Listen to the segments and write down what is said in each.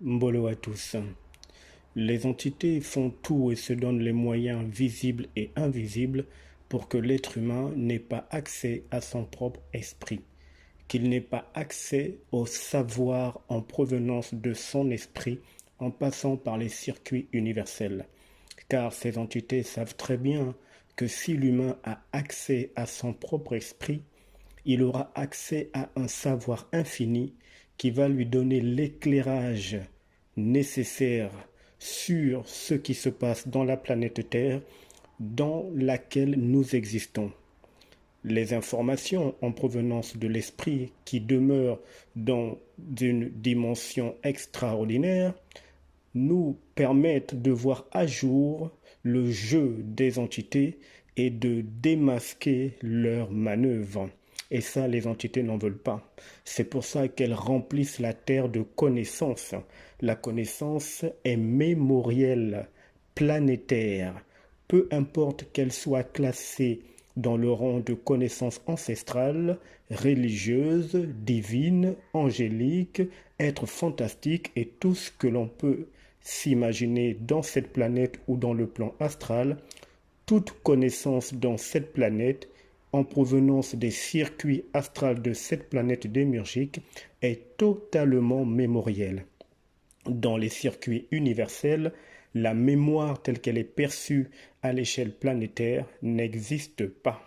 Mbolo à tous. Les entités font tout et se donnent les moyens visibles et invisibles pour que l'être humain n'ait pas accès à son propre esprit, qu'il n'ait pas accès au savoir en provenance de son esprit en passant par les circuits universels. Car ces entités savent très bien que si l'humain a accès à son propre esprit, il aura accès à un savoir infini qui va lui donner l'éclairage nécessaire sur ce qui se passe dans la planète Terre dans laquelle nous existons. Les informations en provenance de l'esprit qui demeurent dans une dimension extraordinaire nous permettent de voir à jour le jeu des entités et de démasquer leurs manœuvres. Et ça, les entités n'en veulent pas. C'est pour ça qu'elles remplissent la terre de connaissances. La connaissance est mémorielle, planétaire. Peu importe qu'elle soit classée dans le rang de connaissances ancestrales, religieuses, divines, angéliques, êtres fantastiques et tout ce que l'on peut s'imaginer dans cette planète ou dans le plan astral, toute connaissance dans cette planète en provenance des circuits astrals de cette planète démiurgique est totalement mémorielle. Dans les circuits universels, la mémoire telle qu'elle est perçue à l'échelle planétaire n'existe pas.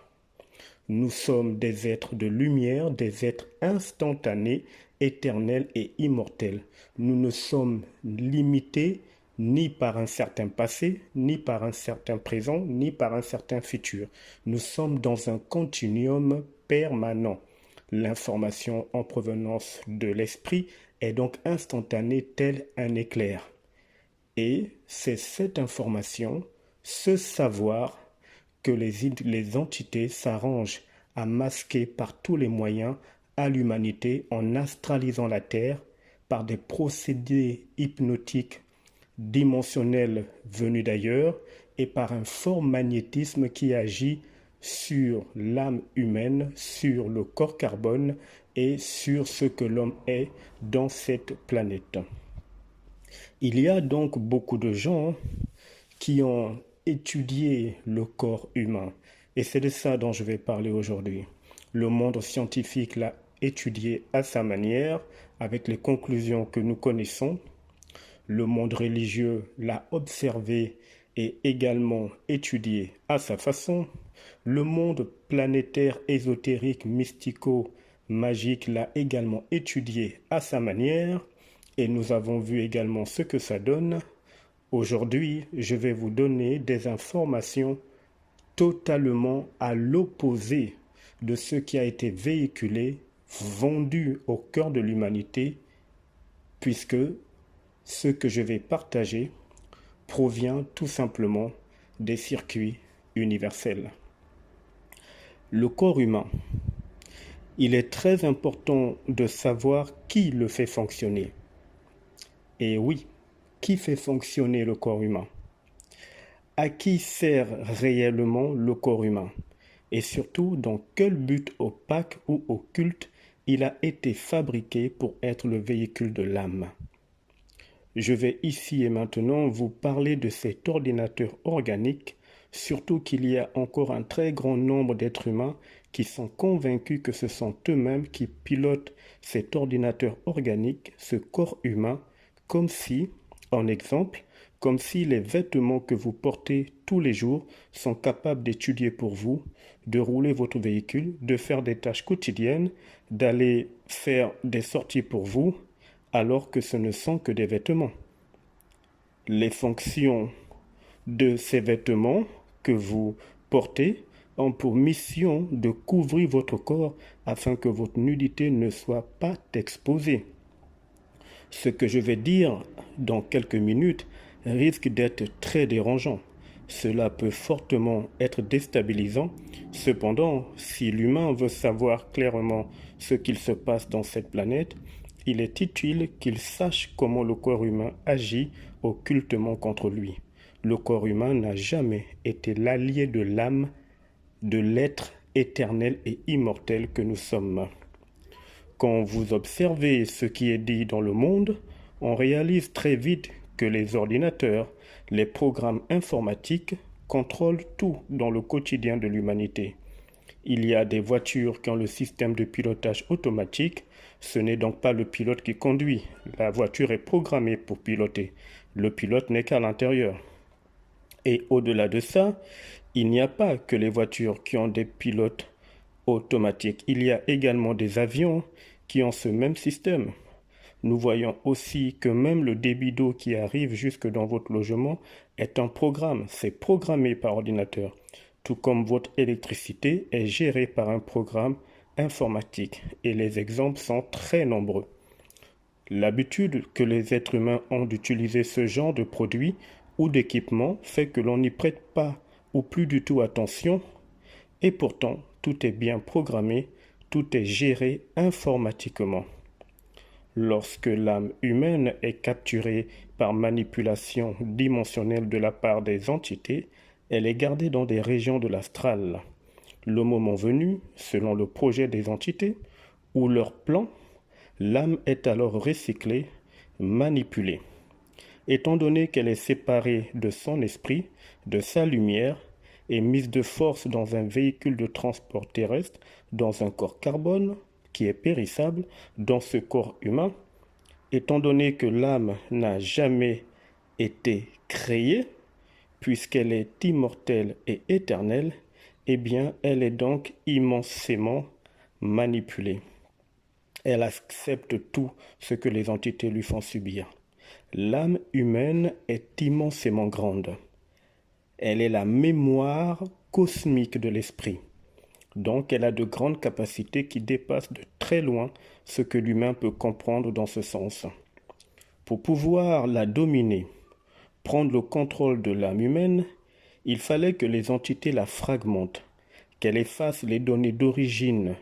Nous sommes des êtres de lumière, des êtres instantanés, éternels et immortels. Nous ne sommes limités ni par un certain passé, ni par un certain présent, ni par un certain futur. Nous sommes dans un continuum permanent. L'information en provenance de l'esprit est donc instantanée tel un éclair. Et c'est cette information, ce savoir, que les entités s'arrangent à masquer par tous les moyens à l'humanité en astralisant la Terre par des procédés hypnotiques dimensionnels venus d'ailleurs et par un fort magnétisme qui agit sur l'âme humaine, sur le corps carbone et sur ce que l'homme est dans cette planète. Il y a donc beaucoup de gens qui ont étudié le corps humain. Et c'est de ça dont je vais parler aujourd'hui. Le monde scientifique l'a étudié à sa manière, avec les conclusions que nous connaissons. Le monde religieux l'a observé et également étudié à sa façon. Le monde planétaire, ésotérique, mystico, magique l'a également étudié à sa manière. Et nous avons vu également ce que ça donne. Aujourd'hui, je vais vous donner des informations totalement à l'opposé de ce qui a été véhiculé, vendu au cœur de l'humanité, puisque ce que je vais partager provient tout simplement des circuits universels. Le corps humain, il est très important de savoir qui le fait fonctionner. Et oui, qui fait fonctionner le corps humain? À qui sert réellement le corps humain? Et surtout, dans quel but opaque ou occulte il a été fabriqué pour être le véhicule de l'âme? Je vais ici et maintenant vous parler de cet ordinateur organique, surtout qu'il y a encore un très grand nombre d'êtres humains qui sont convaincus que ce sont eux-mêmes qui pilotent cet ordinateur organique, ce corps humain, comme si, en exemple, comme si les vêtements que vous portez tous les jours sont capables d'étudier pour vous, de rouler votre véhicule, de faire des tâches quotidiennes, d'aller faire des sorties pour vous, alors que ce ne sont que des vêtements. Les fonctions de ces vêtements que vous portez ont pour mission de couvrir votre corps afin que votre nudité ne soit pas exposée. Ce que je vais dire dans quelques minutes risque d'être très dérangeant. Cela peut fortement être déstabilisant. Cependant, si l'humain veut savoir clairement ce qu'il se passe dans cette planète, il est utile qu'il sache comment le corps humain agit occultement contre lui. Le corps humain n'a jamais été l'allié de l'âme, de l'être éternel et immortel que nous sommes. Quand vous observez ce qui est dit dans le monde, on réalise très vite que les ordinateurs, les programmes informatiques contrôlent tout dans le quotidien de l'humanité. Il y a des voitures qui ont le système de pilotage automatique. Ce n'est donc pas le pilote qui conduit. La voiture est programmée pour piloter. Le pilote n'est qu'à l'intérieur. Et au-delà de ça, il n'y a pas que les voitures qui ont des pilotes automatiques. Il y a également des avions qui ont ce même système. Nous voyons aussi que même le débit d'eau qui arrive jusque dans votre logement est un programme. C'est programmé par ordinateur. Tout comme votre électricité est gérée par un programme informatique. Et les exemples sont très nombreux. L'habitude que les êtres humains ont d'utiliser ce genre de produits ou d'équipements fait que l'on n'y prête pas ou plus du tout attention. Et pourtant, tout est bien programmé, tout est géré informatiquement. Lorsque l'âme humaine est capturée par manipulation dimensionnelle de la part des entités, elle est gardée dans des régions de l'astral. Le moment venu, selon le projet des entités ou leur plan, l'âme est alors recyclée, manipulée. Étant donné qu'elle est séparée de son esprit, de sa lumière, et mise de force dans un véhicule de transport terrestre, dans un corps carbone, qui est périssable, dans ce corps humain, étant donné que l'âme n'a jamais été créée, puisqu'elle est immortelle et éternelle, eh bien, elle est donc immensément manipulée. Elle accepte tout ce que les entités lui font subir. L'âme humaine est immensément grande. Elle est la mémoire cosmique de l'esprit. Donc, elle a de grandes capacités qui dépassent de très loin ce que l'humain peut comprendre dans ce sens. Pour pouvoir la dominer, prendre le contrôle de l'âme humaine, il fallait que les entités la fragmentent, qu'elle efface les données d'origine.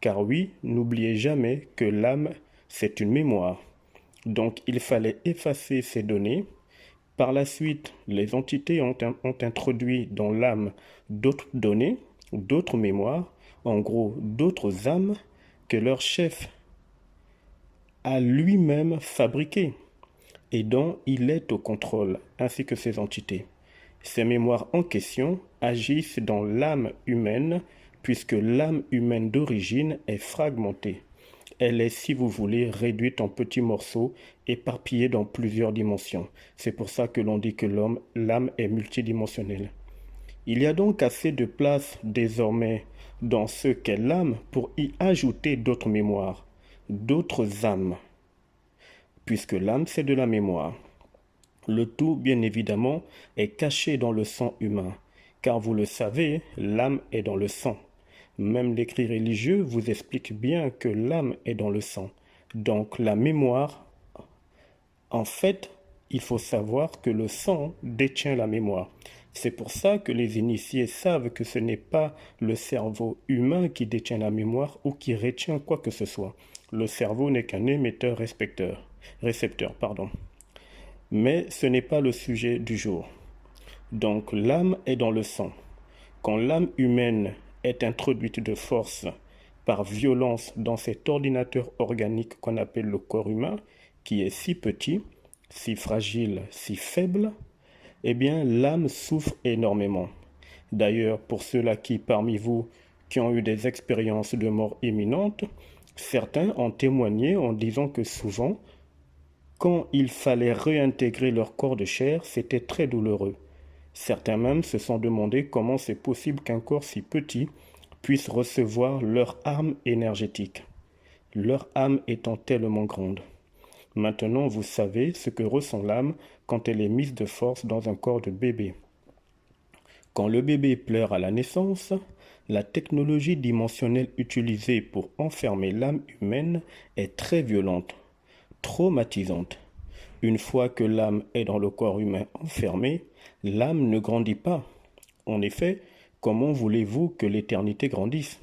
Car oui, n'oubliez jamais que l'âme, c'est une mémoire. Donc, il fallait effacer ces données. Par la suite, les entités ont introduit dans l'âme d'autres données, d'autres mémoires, en gros d'autres âmes que leur chef a lui-même fabriquées et dont il est au contrôle, ainsi que ces entités. Ces mémoires en question agissent dans l'âme humaine, puisque l'âme humaine d'origine est fragmentée. Elle est, si vous voulez, réduite en petits morceaux, éparpillée dans plusieurs dimensions. C'est pour ça que l'on dit que l'âme est multidimensionnelle. Il y a donc assez de place désormais dans ce qu'est l'âme pour y ajouter d'autres mémoires, d'autres âmes, puisque l'âme c'est de la mémoire. Le tout, bien évidemment, est caché dans le sang humain, car vous le savez, l'âme est dans le sang. Même l'écrit religieux vous explique bien que l'âme est dans le sang. Donc la mémoire, en fait, il faut savoir que le sang détient la mémoire. C'est pour ça que les initiés savent que ce n'est pas le cerveau humain qui détient la mémoire ou qui retient quoi que ce soit. Le cerveau n'est qu'un récepteur. Mais ce n'est pas le sujet du jour. Donc l'âme est dans le sang. Quand l'âme humaine est introduite de force par violence dans cet ordinateur organique qu'on appelle le corps humain, qui est si petit, si fragile, si faible, eh bien l'âme souffre énormément. D'ailleurs, pour ceux-là parmi vous qui ont eu des expériences de mort imminente, certains ont témoigné en disant que souvent, quand il fallait réintégrer leur corps de chair, c'était très douloureux. Certains même se sont demandé comment c'est possible qu'un corps si petit puisse recevoir leur âme énergétique, leur âme étant tellement grande. Maintenant, vous savez ce que ressent l'âme quand elle est mise de force dans un corps de bébé. Quand le bébé pleure à la naissance, la technologie dimensionnelle utilisée pour enfermer l'âme humaine est très violente, traumatisante. Une fois que l'âme est dans le corps humain enfermé, l'âme ne grandit pas. En effet, comment voulez-vous que l'éternité grandisse?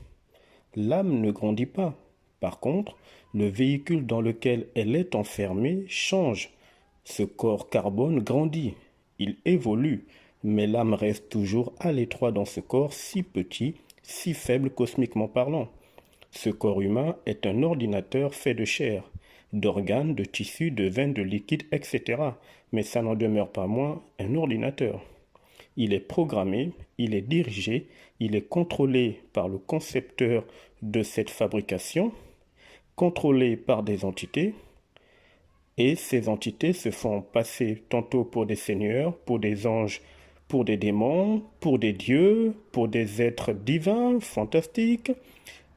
L'âme ne grandit pas. Par contre, le véhicule dans lequel elle est enfermée change. Ce corps carbone grandit, il évolue, mais l'âme reste toujours à l'étroit dans ce corps si petit, si faible cosmiquement parlant. Ce corps humain est un ordinateur fait de chair, d'organes, de tissus, de veines, de liquides, etc. Mais ça n'en demeure pas moins un ordinateur. Il est programmé, il est dirigé, il est contrôlé par le concepteur de cette fabrication, contrôlé par des entités, et ces entités se font passer tantôt pour des seigneurs, pour des anges, pour des démons, pour des dieux, pour des êtres divins, fantastiques.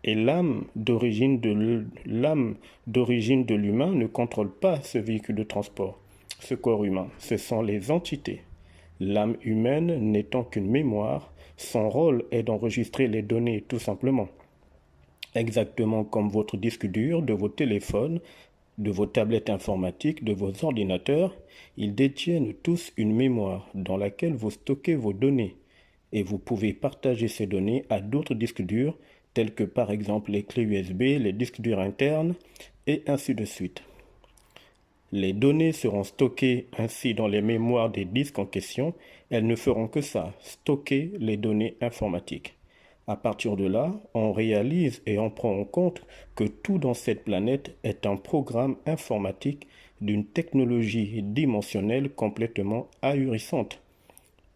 Et l'âme d'origine de l'humain ne contrôle pas ce véhicule de transport, ce corps humain. Ce sont les entités. L'âme humaine n'étant qu'une mémoire, son rôle est d'enregistrer les données tout simplement. Exactement comme votre disque dur de vos téléphones, de vos tablettes informatiques, de vos ordinateurs, ils détiennent tous une mémoire dans laquelle vous stockez vos données. Et vous pouvez partager ces données à d'autres disques durs, tels que par exemple les clés USB, les disques durs internes, et ainsi de suite. Les données seront stockées ainsi dans les mémoires des disques en question. Elles ne feront que ça, stocker les données informatiques. À partir de là, on réalise et on prend en compte que tout dans cette planète est un programme informatique d'une technologie dimensionnelle complètement ahurissante.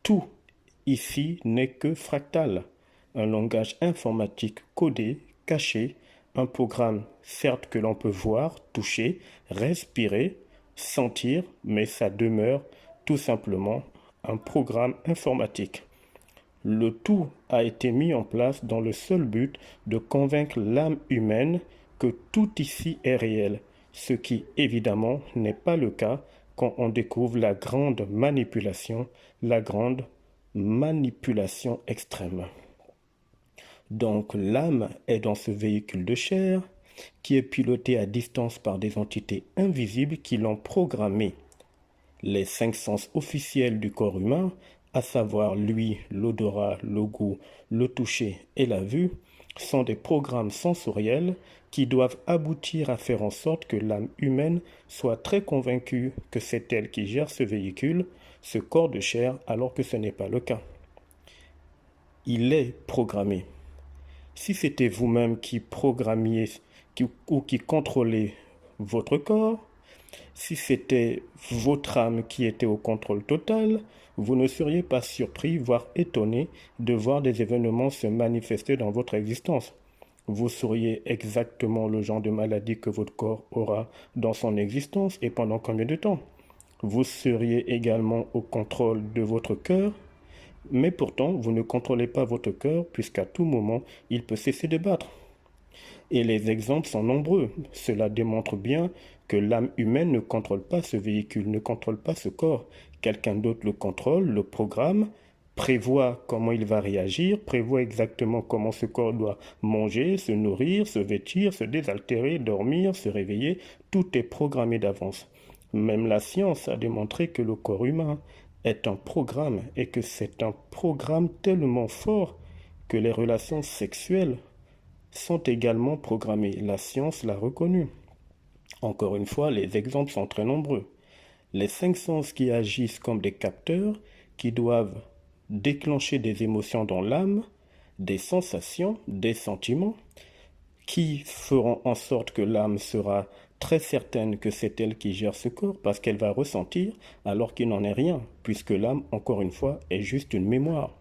Tout ici n'est que fractal, un langage informatique codé, caché, un programme certes que l'on peut voir, toucher, respirer, sentir, mais ça demeure tout simplement un programme informatique. Le tout a été mis en place dans le seul but de convaincre l'âme humaine que tout ici est réel, ce qui évidemment n'est pas le cas quand on découvre la grande manipulation extrême. Donc l'âme est dans ce véhicule de chair qui est piloté à distance par des entités invisibles qui l'ont programmé. Les 5 sens officiels du corps humain, à savoir l'ouïe, l'odorat, le goût, le toucher et la vue, sont des programmes sensoriels qui doivent aboutir à faire en sorte que l'âme humaine soit très convaincue que c'est elle qui gère ce véhicule, ce corps de chair, alors que ce n'est pas le cas. Il est programmé. Si c'était vous-même qui programmiez ou qui contrôlez votre corps, si c'était votre âme qui était au contrôle total, vous ne seriez pas surpris, voire étonné de voir des événements se manifester dans votre existence. Vous sauriez exactement le genre de maladie que votre corps aura dans son existence et pendant combien de temps. Vous seriez également au contrôle de votre cœur, mais pourtant vous ne contrôlez pas votre cœur puisqu'à tout moment il peut cesser de battre. Et les exemples sont nombreux. Cela démontre bien que l'âme humaine ne contrôle pas ce véhicule, ne contrôle pas ce corps. Quelqu'un d'autre le contrôle, le programme, prévoit comment il va réagir, prévoit exactement comment ce corps doit manger, se nourrir, se vêtir, se désaltérer, dormir, se réveiller. Tout est programmé d'avance. Même la science a démontré que le corps humain est un programme et que c'est un programme tellement fort que les relations sexuelles sont également programmées. La science l'a reconnu. Encore une fois, les exemples sont très nombreux. Les 5 sens qui agissent comme des capteurs, qui doivent déclencher des émotions dans l'âme, des sensations, des sentiments, qui feront en sorte que l'âme sera très certaine que c'est elle qui gère ce corps, parce qu'elle va ressentir alors qu'il n'en est rien, puisque l'âme, encore une fois, est juste une mémoire.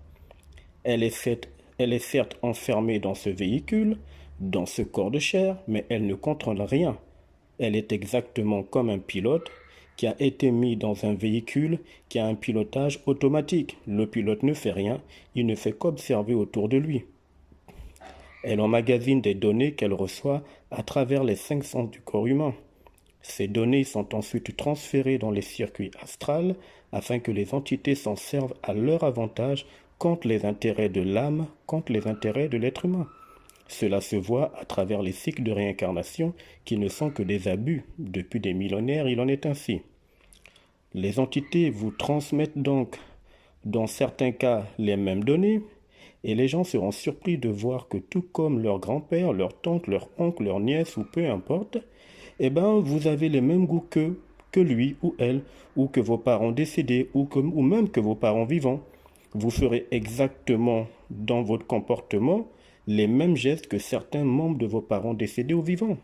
Elle est certes enfermée dans ce véhicule, dans ce corps de chair, mais elle ne contrôle rien. Elle est exactement comme un pilote qui a été mis dans un véhicule qui a un pilotage automatique. Le pilote ne fait rien, il ne fait qu'observer autour de lui. Elle emmagasine des données qu'elle reçoit à travers les 5 sens du corps humain. Ces données sont ensuite transférées dans les circuits astrales afin que les entités s'en servent à leur avantage contre les intérêts de l'âme, contre les intérêts de l'être humain. Cela se voit à travers les cycles de réincarnation qui ne sont que des abus. Depuis des millénaires, il en est ainsi. Les entités vous transmettent donc, dans certains cas, les mêmes données, et les gens seront surpris de voir que tout comme leur grand-père, leur tante, leur oncle, leur nièce ou peu importe, vous avez les mêmes goûts que lui ou elle, ou que vos parents décédés, ou même que vos parents vivants. Vous ferez exactement dans votre comportement les mêmes gestes que certains membres de vos parents décédés ou vivants.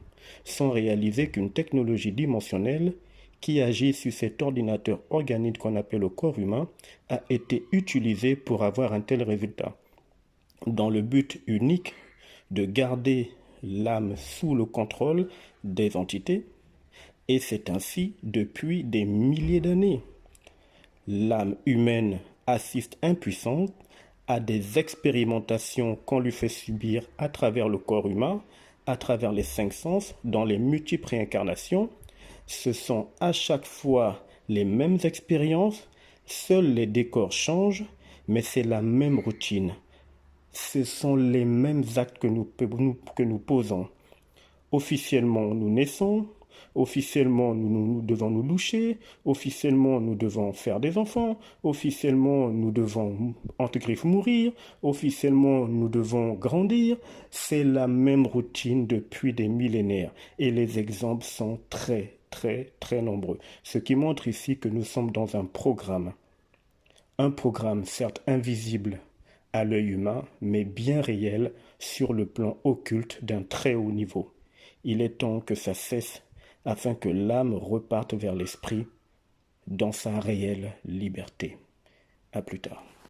sans réaliser qu'une technologie dimensionnelle qui agit sur cet ordinateur organique qu'on appelle le corps humain a été utilisée pour avoir un tel résultat, dans le but unique de garder l'âme sous le contrôle des entités, et c'est ainsi depuis des milliers d'années. L'âme humaine assiste impuissante à des expérimentations qu'on lui fait subir à travers le corps humain, à travers les 5 sens, dans les multiples réincarnations. Ce sont à chaque fois les mêmes expériences, seuls les décors changent, mais c'est la même routine. Ce sont les mêmes actes que nous posons. Officiellement, nous naissons. Officiellement, nous devons nous doucher. Officiellement, nous devons faire des enfants. Officiellement, nous devons, entre griffes, mourir. Officiellement, nous devons grandir. C'est la même routine depuis des millénaires. Et les exemples sont très, très, très nombreux. Ce qui montre ici que nous sommes dans un programme. Un programme certes invisible à l'œil humain, mais bien réel sur le plan occulte d'un très haut niveau. Il est temps que ça cesse afin que l'âme reparte vers l'esprit dans sa réelle liberté. À plus tard.